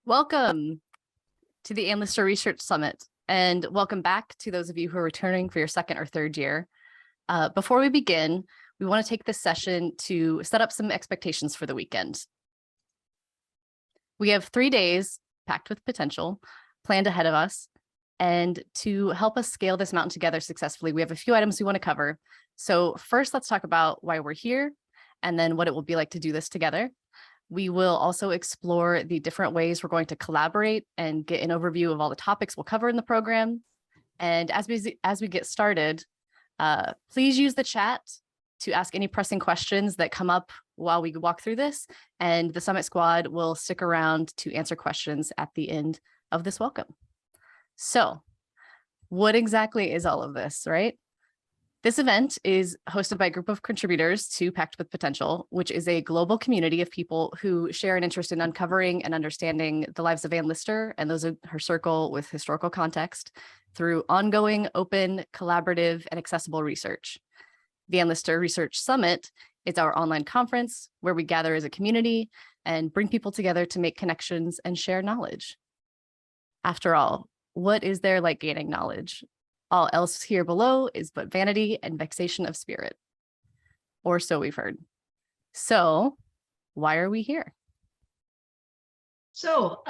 Welcome to the ALRS Research Summit, and welcome back to those of you who are returning for your second or third year. Before we begin, we want to take this session to set up some expectations for the weekend. We have 3 days packed with potential planned ahead of us, and to help us scale this mountain together successfully, we have a few items we want to cover. So first, let's talk about why we're here, and then what it will be like to do this together. We will also explore the different ways we're going to collaborate and get an overview of all the topics we'll cover in the program. And as we get started, please use the chat to ask any pressing questions that come up while we walk through this. And the Summit Squad will stick around to answer questions at the end of this welcome. So what exactly is all of this, right? This event is hosted by a group of contributors to Packed with Potential, which is a global community of people who share an interest in uncovering and understanding the lives of Anne Lister and those of her circle with historical context through ongoing, open, collaborative, and accessible research. The Anne Lister Research Summit is our online conference where we gather as a community and bring people together to make connections and share knowledge. After all, what is there like gaining knowledge? All else here below is but vanity and vexation of spirit. Or so we've heard. So why are we here? So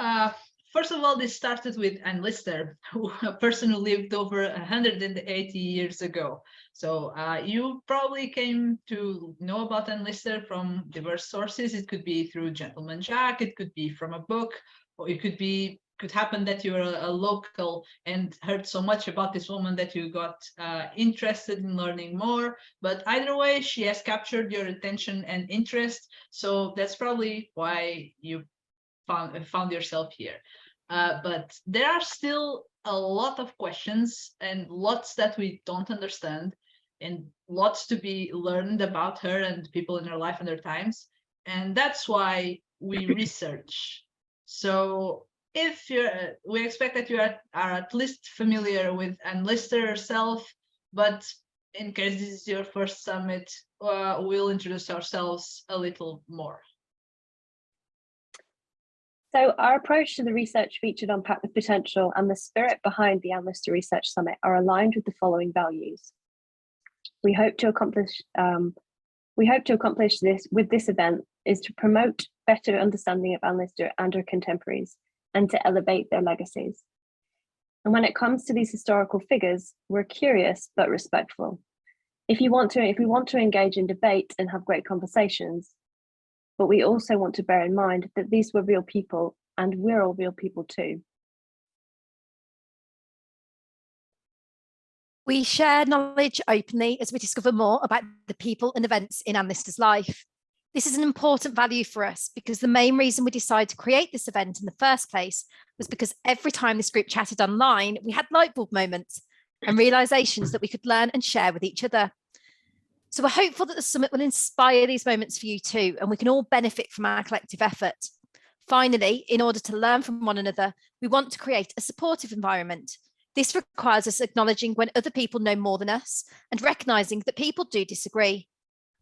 first of all, this started with Anne Lister, a person who lived over 180 years ago. So you probably came to know about Anne Lister from diverse sources. It could be through Gentleman Jack, it could be from a book, or it could happen that you're a local and heard so much about this woman that you got interested in learning more. But either way, she has captured your attention and interest. So that's probably why you found yourself here. But there are still a lot of questions and lots that we don't understand and lots to be learned about her and people in her life and their times. And that's why we research. So if we expect that you are at least familiar with Anne Lister herself, but in case this is your first summit, we'll introduce ourselves a little more. So our approach to the research featured on Packed with Potential and the spirit behind the Anne Lister Research Summit are aligned with the following values. We hope to accomplish this with this event is to promote better understanding of Anne Lister and her contemporaries, and to elevate their legacies. And when it comes to these historical figures, we're curious but respectful. If we want to engage in debate and have great conversations, but we also want to bear in mind that these were real people and we're all real people too. We share knowledge openly as we discover more about the people and events in Anne Lister's life. This is an important value for us because the main reason we decided to create this event in the first place was because every time this group chatted online, we had light bulb moments and realizations that we could learn and share with each other. So we're hopeful that the summit will inspire these moments for you too, and we can all benefit from our collective effort. Finally, in order to learn from one another, we want to create a supportive environment. This requires us acknowledging when other people know more than us and recognizing that people do disagree.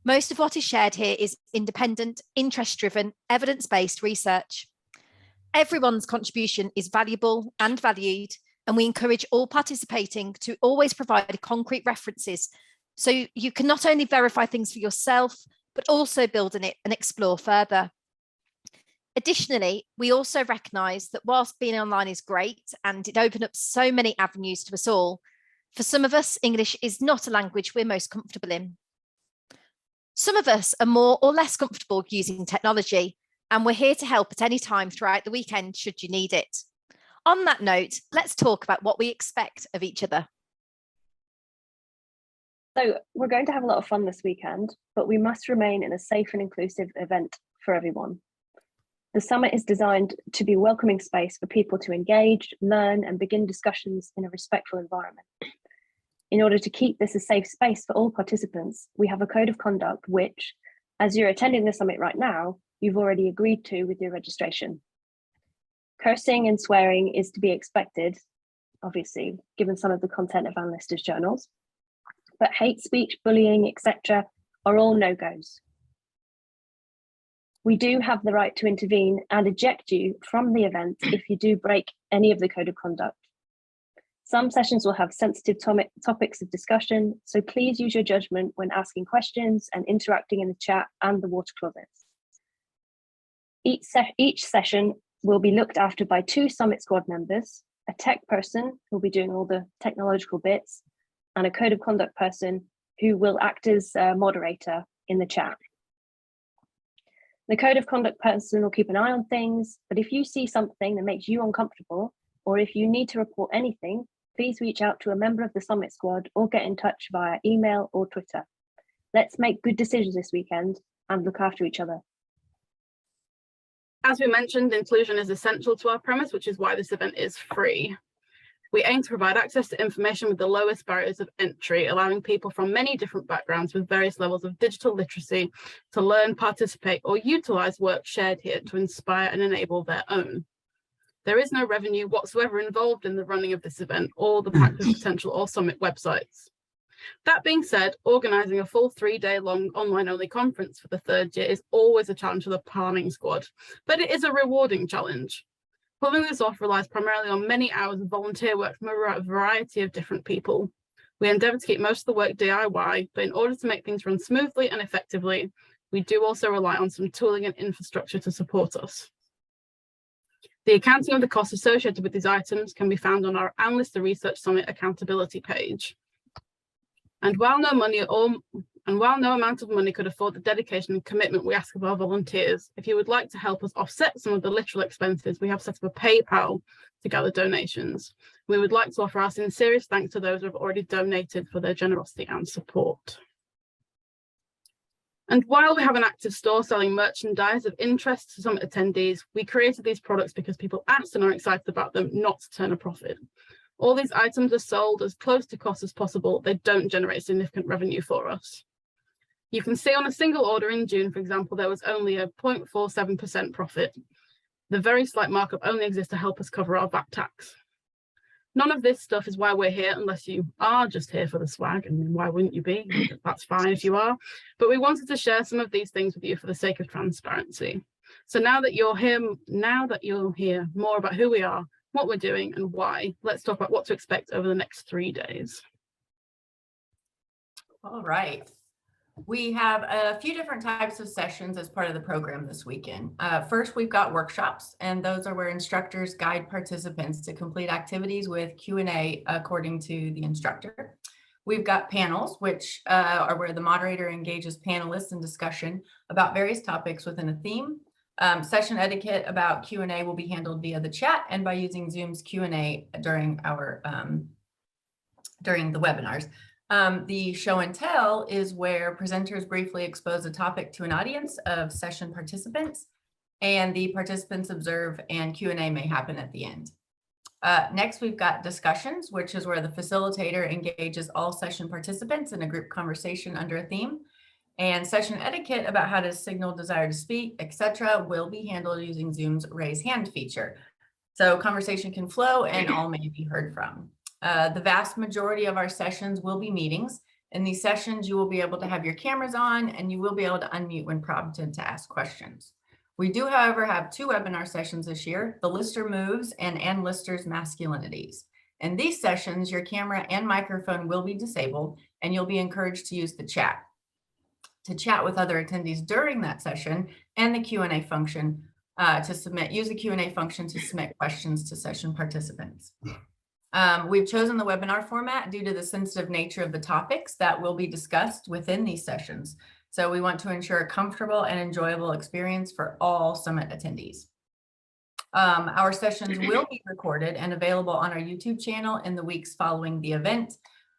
Most of what is shared here is independent, interest-driven, evidence-based research. Everyone's contribution is valuable and valued, and we encourage all participating to always provide concrete references so you can not only verify things for yourself, but also build on it and explore further. Additionally, we also recognise that whilst being online is great and it opens up so many avenues to us all, for some of us, English is not a language we're most comfortable in. Some of us are more or less comfortable using technology, and we're here to help at any time throughout the weekend should you need it. On that note, let's talk about what we expect of each other. So we're going to have a lot of fun this weekend, but we must remain in a safe and inclusive event for everyone. The summit is designed to be a welcoming space for people to engage, learn, and begin discussions in a respectful environment. In order to keep this a safe space for all participants, we have a code of conduct which, as you're attending the summit right now, you've already agreed to with your registration. Cursing and swearing is to be expected, obviously, given some of the content of Anne Lister's journals, but hate speech, bullying, etc. are all no-goes. We do have the right to intervene and eject you from the event if you do break any of the code of conduct. Some sessions will have sensitive topics of discussion, so please use your judgment when asking questions and interacting in the chat and the water closets. Each session will be looked after by 2 Summit Squad members, a tech person who will be doing all the technological bits, and a code of conduct person who will act as a moderator in the chat. The code of conduct person will keep an eye on things, but if you see something that makes you uncomfortable, or if you need to report anything, please reach out to a member of the Summit Squad or get in touch via email or Twitter. Let's make good decisions this weekend and look after each other. As we mentioned, inclusion is essential to our premise, which is why this event is free. We aim to provide access to information with the lowest barriers of entry, allowing people from many different backgrounds with various levels of digital literacy to learn, participate, or utilize work shared here to inspire and enable their own. There is no revenue whatsoever involved in the running of this event or the Practice Potential or Summit websites. That being said, organising a full 3-day-long online-only conference for the 3rd year is always a challenge for the planning squad, but it is a rewarding challenge. Pulling this off relies primarily on many hours of volunteer work from a variety of different people. We endeavour to keep most of the work DIY, but in order to make things run smoothly and effectively, we do also rely on some tooling and infrastructure to support us. The accounting of the costs associated with these items can be found on our Analyst the Research Summit accountability page. And while no amount of money could afford the dedication and commitment we ask of our volunteers, if you would like to help us offset some of the literal expenses, we have set up a PayPal to gather donations. We would like to offer our sincerest thanks to those who have already donated for their generosity and support. And while we have an active store selling merchandise of interest to some attendees, we created these products because people asked and are excited about them, not to turn a profit. All these items are sold as close to cost as possible. They don't generate significant revenue for us. You can see on a single order in June, for example, there was only a 0.47% profit. The very slight markup only exists to help us cover our VAT tax. None of this stuff is why we're here, unless you are just here for the swag, and why wouldn't you be? That's fine if you are. But we wanted to share some of these things with you for the sake of transparency. So now that you'll hear more about who we are, what we're doing and why, let's talk about what to expect over the next 3 days. All right. We have a few different types of sessions as part of the program this weekend. First, we've got workshops, and those are where instructors guide participants to complete activities with Q&A according to the instructor. We've got panels, which are where the moderator engages panelists in discussion about various topics within a theme. Session etiquette about Q&A will be handled via the chat and by using Zoom's Q&A during the webinars. The show and tell is where presenters briefly expose a topic to an audience of session participants, and the participants observe, and Q&A may happen at the end. Next, we've got discussions, which is where the facilitator engages all session participants in a group conversation under a theme. And session etiquette about how to signal desire to speak, etc., will be handled using Zoom's raise hand feature. So conversation can flow and all may be heard from. The vast majority of our sessions will be meetings. In these sessions, you will be able to have your cameras on and you will be able to unmute when prompted to ask questions. We do, however, have 2 webinar sessions this year, the Lister Moves and Lister's Masculinities. In these sessions, your camera and microphone will be disabled and you'll be encouraged to use the chat to chat with other attendees during that session, and the Q&A function use the Q&A function to submit questions to session participants. We've chosen the webinar format due to the sensitive nature of the topics that will be discussed within these sessions. So we want to ensure a comfortable and enjoyable experience for all Summit attendees. Our sessions will be recorded and available on our YouTube channel in the weeks following the event.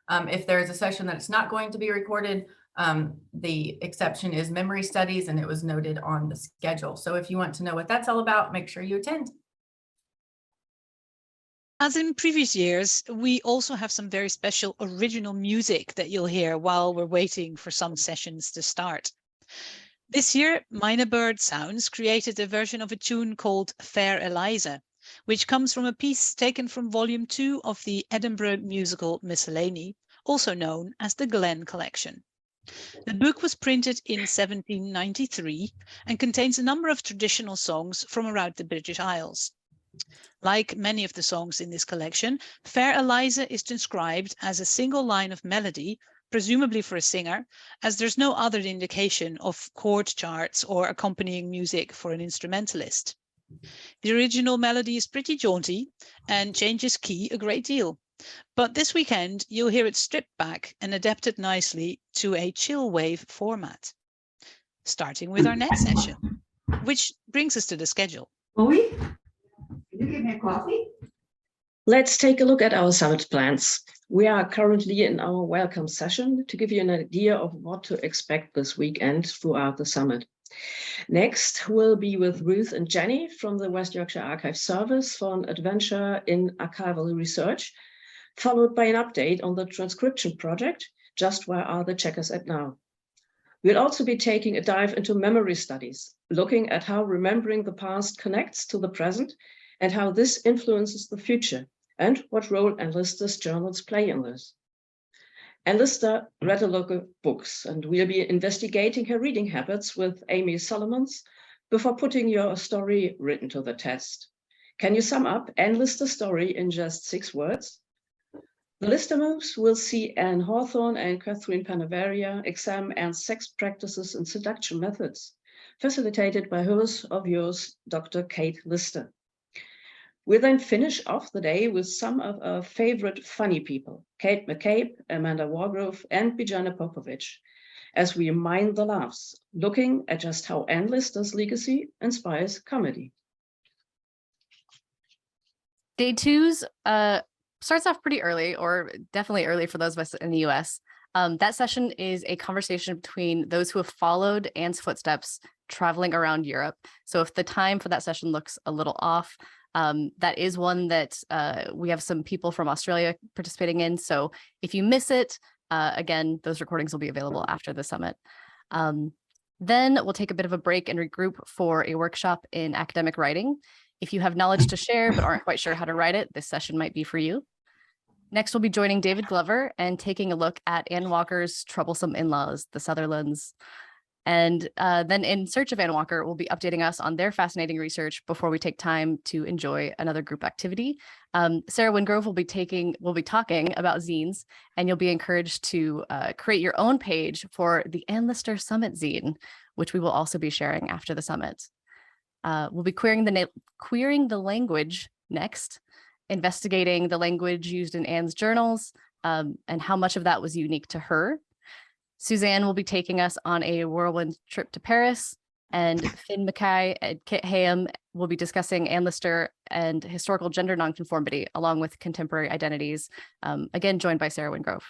If there is a session that is not going to be recorded, the exception is memory studies, and it was noted on the schedule. So if you want to know what that's all about, make sure you attend. As in previous years, we also have some very special original music that you'll hear while we're waiting for some sessions to start. This year, Minor Bird Sounds created a version of a tune called Fair Eliza, which comes from a piece taken from Volume 2 of the Edinburgh Musical Miscellany, also known as the Glen Collection. The book was printed in 1793 and contains a number of traditional songs from around the British Isles. Like many of the songs in this collection, Fair Eliza is transcribed as a single line of melody, presumably for a singer, as there's no other indication of chord charts or accompanying music for an instrumentalist. The original melody is pretty jaunty and changes key a great deal. But this weekend, you'll hear it stripped back and adapted nicely to a chill wave format. Starting with our next session, which brings us to the schedule. Louis, can you give me a coffee? Let's take a look at our summit plans. We are currently in our welcome session to give you an idea of what to expect this weekend throughout the summit. Next, we'll be with Ruth and Jenny from the West Yorkshire Archive Service for an adventure in archival research, followed by an update on the transcription project, Just Where Are the Checkers at Now? We'll also be taking a dive into memory studies, looking at how remembering the past connects to the present and how this influences the future, and what role Enlister's journals play in this. Enlister read a lot of books, and we'll be investigating her reading habits with Amy Solomons before putting your story written to the test. Can you sum up Enlister's story in just 6 words? The Lister moves will see Anne Hawthorne and Catherine Panavaria examine Anne's sex practices and seduction methods, facilitated by hers of yours, Dr. Kate Lister. We'll then finish off the day with some of our favorite funny people, Kate McCabe, Amanda Wargrove, and Bijana Popovic, as we mine the laughs, looking at just how Anne Lister's legacy inspires comedy. Day 2's starts off pretty early, or definitely early for those of us in the US. That session is a conversation between those who have followed Anne's footsteps traveling around Europe. So if the time for that session looks a little off, that is one that we have some people from Australia participating in. So if you miss it, again, those recordings will be available after the summit. Then we'll take a bit of a break and regroup for a workshop in academic writing. If you have knowledge to share but aren't quite sure how to write it, this session might be for you. Next, we'll be joining David Glover and taking a look at Anne Walker's troublesome in-laws, the Sutherlands. And then In Search of Anne Walker will be updating us on their fascinating research before we take time to enjoy another group activity. Sarah Wingrove will be talking about zines, and you'll be encouraged to create your own page for the Anne Lister Summit zine, which we will also be sharing after the summit. We'll be querying the language next, investigating the language used in Anne's journals and how much of that was unique to her. Suzanne will be taking us on a whirlwind trip to Paris, and Finn Mackay and Kit Hayam will be discussing Anne Lister and historical gender nonconformity, along with contemporary identities, again, joined by Sarah Wingrove.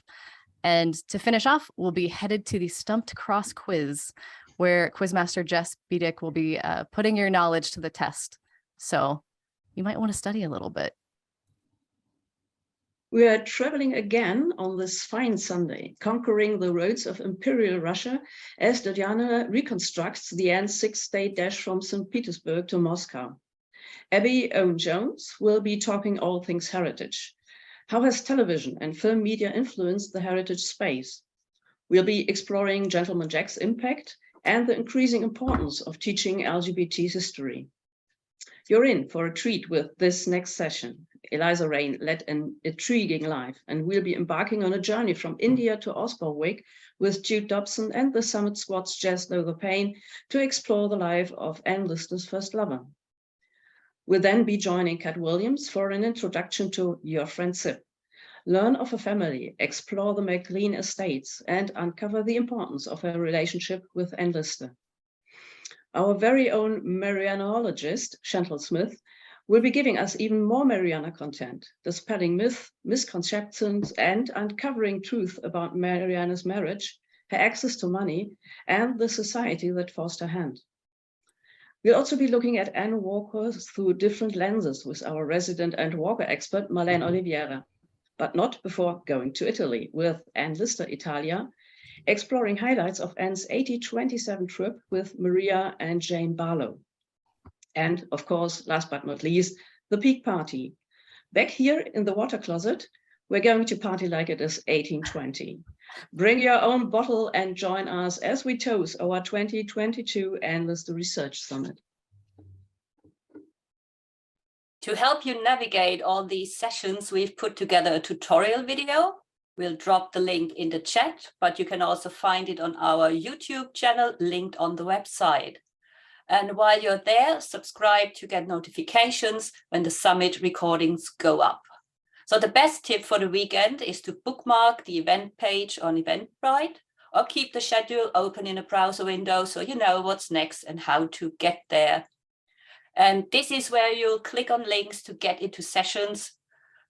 And to finish off, we'll be headed to the Stumped Cross quiz, where Quizmaster Jess Biedick will be putting your knowledge to the test. So you might want to study a little bit. We are traveling again on this fine Sunday, conquering the roads of Imperial Russia as Diana reconstructs the Anne's 6-day dash from St. Petersburg to Moscow. Abby Owen-Jones will be talking all things heritage. How has television and film media influenced the heritage space? We'll be exploring Gentleman Jack's impact and the increasing importance of teaching LGBT history. You're in for a treat with this next session. Eliza Rain led an intriguing life, and we'll be embarking on a journey from India to Osborwick with Jude Dobson and the Summit Squad's Jazz Lothar Payne to explore the life of Anne Lister's first lover. We'll then be joining Kat Williams for an introduction to Your Friend Sip. Learn of her family, explore the MacLean estates, and uncover the importance of her relationship with Anne Lister. Our very own Marianologist, Chantal Smith, will be giving us even more Mariana content, dispelling myth, misconceptions, and uncovering truth about Mariana's marriage, her access to money, and the society that forced her hand. We'll also be looking at Anne Walker through different lenses with our resident Anne Walker expert, Marlene Oliveira, but not before going to Italy with Anne Lister Italia, exploring highlights of Anne's 1827 trip with Maria and Jane Barlow. And of course, last but not least, the peak party. Back here in the water closet, We're going to party like it is 1820. Bring your own bottle and join us as we toast our 2022 Endless the Research Summit. To help you navigate all these sessions, we've put together a tutorial video. We'll drop the link in the chat, but you can also find it on our YouTube channel linked on the website. And while you're there, subscribe to get notifications when the summit recordings go up. So the best tip for the weekend is to bookmark the event page on Eventbrite or keep the schedule open in a browser window so you know what's next and how to get there. And this is where you'll click on links to get into sessions,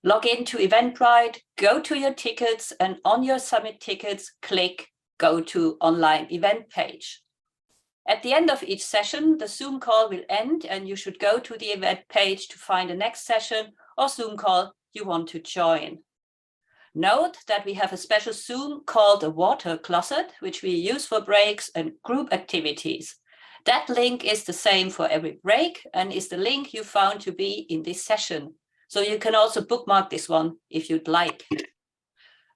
log into Eventbrite, go to your tickets, and on your summit tickets, click Go to Online Event page. At the end of each session, the Zoom call will end and you should go to the event page to find the next session or Zoom call you want to join. Note that we have a special Zoom called a water closet, which we use for breaks and group activities. That link is the same for every break and is the link you found to be in this session. So you can also bookmark this one if you'd like.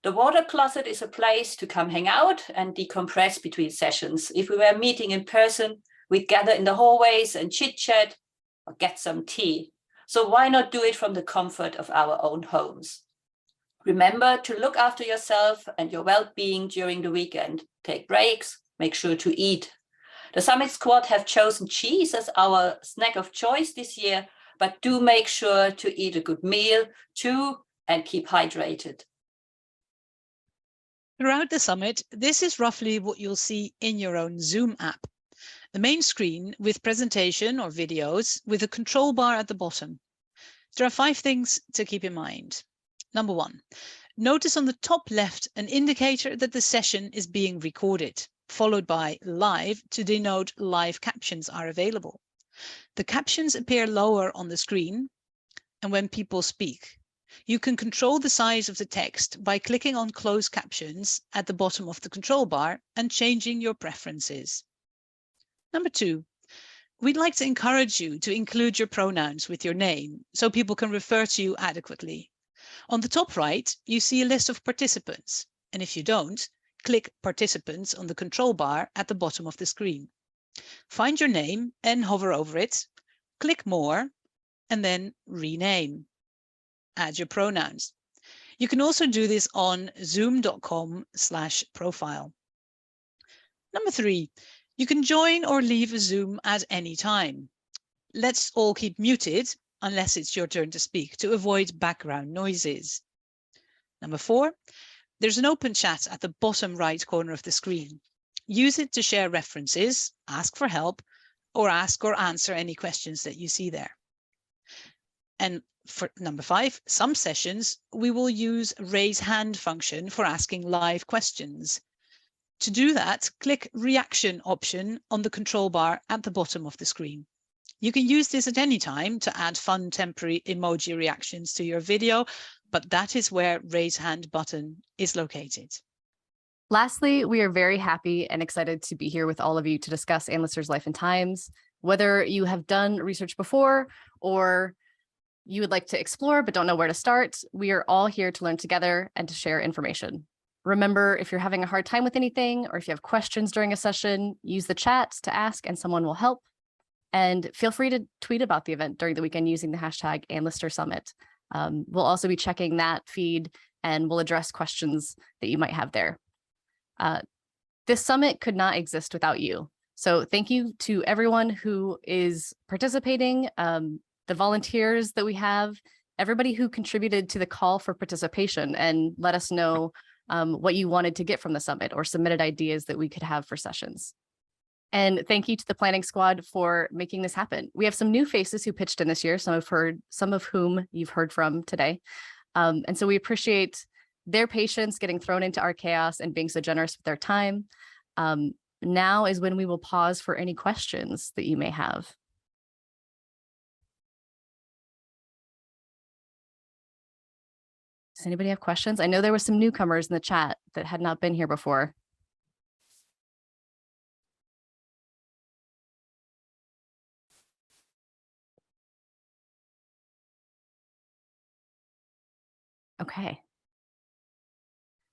The water closet is a place to come hang out and decompress between sessions. If we were meeting in person, we'd gather in the hallways and chit chat or get some tea. So why not do it from the comfort of our own homes? Remember to look after yourself and your well-being during the weekend. Take breaks, make sure to eat. The Summit Squad have chosen cheese as our snack of choice this year, but do make sure to eat a good meal too and keep hydrated. Throughout the summit, this is roughly what you'll see in your own Zoom app. The main screen with presentation or videos with a control bar at the bottom. There are 5 things to keep in mind. Number 1, notice on the top left an indicator that the session is being recorded, followed by live to denote live captions are available. The captions appear lower on the screen and when people speak. You can control the size of the text by clicking on closed captions at the bottom of the control bar and changing your preferences. Number 2, we'd like to encourage you to include your pronouns with your name so people can refer to you adequately. On the top right, you see a list of participants, and if you don't, click Participants on the control bar at the bottom of the screen. Find your name and hover over it, click More, and then Rename. Add your pronouns. You can also do this on zoom.com/profile. Number 3, you can join or leave a Zoom at any time. Let's all keep muted unless it's your turn to speak to avoid background noises. Number 4, there's an open chat at the bottom right corner of the screen. Use it to share references, ask for help, or ask or answer any questions that you see there. And for number 5, some sessions we will use raise hand function for asking live questions. To do that, click Reaction option on the control bar at the bottom of the screen. You can use this at any time to add fun temporary emoji reactions to your video, but that is where raise hand button is located. Lastly, we are very happy and excited to be here with all of you to discuss A-listers' life and times. Whether you have done research before or you would like to explore but don't know where to start, we are all here to learn together and to share information. Remember, if you're having a hard time with anything or if you have questions during a session, use the chat to ask and someone will help. And feel free to tweet about the event during the weekend using the hashtag A-lister Summit. We'll also be checking that feed and we'll address questions that you might have there. This summit could not exist without you. So thank you to everyone who is participating, the volunteers that we have, everybody who contributed to the call for participation and let us know what you wanted to get from the summit or submitted ideas that we could have for sessions. And thank you to the planning squad for making this happen. We have some new faces who pitched in this year, some of whom you've heard from today. And so we appreciate their patience getting thrown into our chaos and being so generous with their time. Now is when we will pause for any questions that you may have. Does anybody have questions? I know there were some newcomers in the chat that had not been here before. Okay.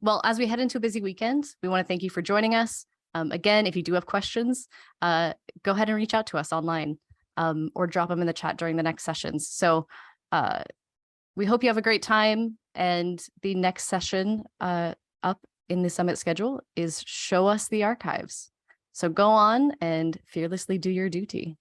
Well, as we head into a busy weekend, we want to thank you for joining us. Again, if you do have questions, go ahead and reach out to us online or drop them in the chat during the next sessions. So we hope you have a great time. And the next session up in the summit schedule is Show Us the Archives. So go on and fearlessly do your duty.